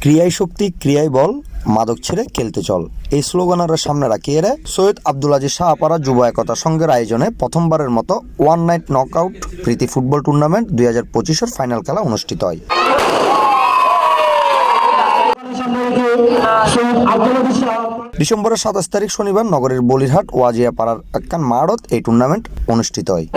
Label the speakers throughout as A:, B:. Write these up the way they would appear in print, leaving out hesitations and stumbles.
A: ক্রিয়াই শক্তি, ক্রিয়াই বল, মাদক ছেড়ে খেলতে চল, এই স্লোগানের সামনে রাখিয়ে সৈয়দ আব্দুল আজিজ শাহপাড়া যুব একতা সংঘের আয়োজনে প্রথমবারের মতো ওয়ান নাইট নকআউট প্রীতি ফুটবল টুর্নামেন্ট 2025-এর ফাইনাল খেলা অনুষ্ঠিত হয়। ডিসেম্বরের 27 তারিখ শনিবার নগরের বলিরহাট ওয়াজিয়া পাড়ার একখান মাঠত এই টুর্নামেন্ট অনুষ্ঠিত হয়।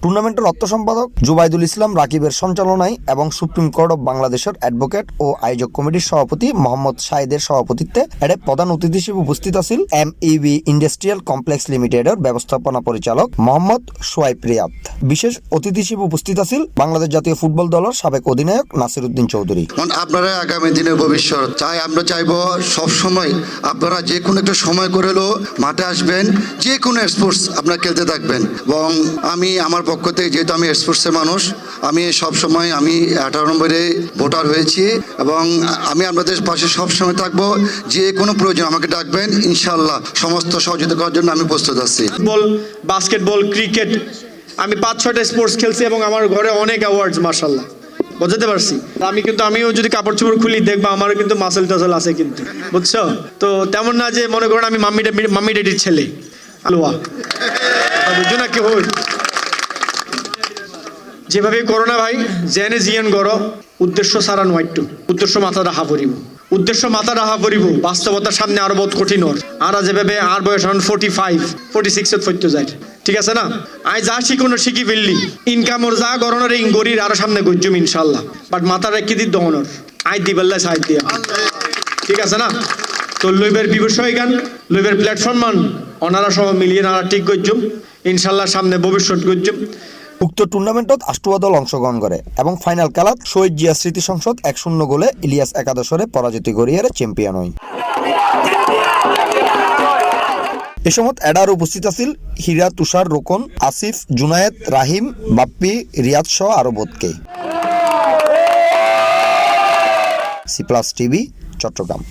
A: টুর্নামেন্টের অর্থ সম্পাদক জুবাইদুল ইসলাম রাকিবের সঞ্চালনায় এবং সুপ্রিম কোর্ট অব বাংলাদেশের অ্যাডভোকেট ও আয়োজক কমিটির সভাপতি মোহাম্মদ শাহিদের সভাপতিত্বে এর প্রধান অতিথি হিসেবে উপস্থিত আছেন MEB ইন্ডাস্ট্রিয়াল কমপ্লেক্স লিমিটেডের ব্যবস্থাপনা পরিচালক মোহাম্মদ সোয়াইব রিয়াদ। বিশেষ অতিথি হিসেবে উপস্থিত আছেন বাংলাদেশ জাতীয় ফুটবল দলের সাবেক অধিনায়ক নাসিরউদ্দিন চৌধুরী।
B: আপনারা আগামী দিনের ভবিষ্যৎ চাই, আমরা চাইবো সব সময় আপনারা যে কোনো একটা সময় করে হলেও মাঠে আসবেন, যে কোনো স্পোর্টস আপনারা খেলতে থাকবেন। এবং আমি আমার পক্ষ থেকে, যেহেতু আমি স্পোর্টসের মানুষ, আমি সবসময় আমি 18 নম্বরে ভোটার হয়েছি এবং আমি আপনাদের পাশে সবসময় থাকবো। যে কোনো প্রয়োজন আমাকে ডাকবেন, ইনশাআল্লাহ সমস্ত সহযোগিতা করার জন্য আমি প্রস্তুত আছি।
C: ফুটবল, বাস্কেটবল, ক্রিকেট, আমি 5-6টা স্পোর্টস খেলছি এবং আমার ঘরে অনেক অ্যাওয়ার্ডস মাশাআল্লাহ বুঝতে পারছি। আমিও যদি কাপড় চোপড় খুলি দেখবা আমারও কিন্তু মাসেল টাসেল আছে কিন্তু, বুঝছো তো? তেমন না যে মনে করেন আমি মাম্মি ড্যাডির ছেলে আলোয়া, বুঝছো না কি হই। যেভাবে করোনা ভাই জেনে জিয়ান গড় উদ্দেশ্য সারা নয়টু উদ্দেশ্য মাথা রাখা পড়িব, উদ্দেশ্য মাথা রাখা পড়িব। বাস্তবতার সামনে আরো বহুত কঠিন ওর আর যেভাবে আর বয়স 45-46 ফইতে যায়, ঠিক আছে না? আই যা শিখনো শিখি ফেললি, ইনকাম ওর যা গরনের এই গরির আরো সামনে গজ্জুম ইনশাল্লাহ। বাট মাথা রেখে দি দহনর আই দিবেল্লা সাইড দিয়া, ঠিক আছে না? তো লইবের বিষয় গান লইবের প্ল্যাটফর্ম মান অনারা সহ মিলিয়ে নারা ঠিক গজ্জুম ইনশাল্লাহ, সামনে ভবিষ্যৎ গজ্জুম।
A: উক্ত টুর্নামেন্টত 8টা দল অংশগ্রহণ করে এবং ফাইনাল খেলাত শহীদ জিয়া স্মৃতি সংসদ 1-0 গোলে ইলিয়াস একাদশরে পরাজিত করিয়ে চ্যাম্পিয়ন হয়। এ সময় এডার উপস্থিত আছিল হীরা, তুষার, রোকন, আসিফ, জুনায়েদ, রাহিম, বাপ্পি, রিয়াদ সহ আরো বোধকে। C+ TV, Chittagong.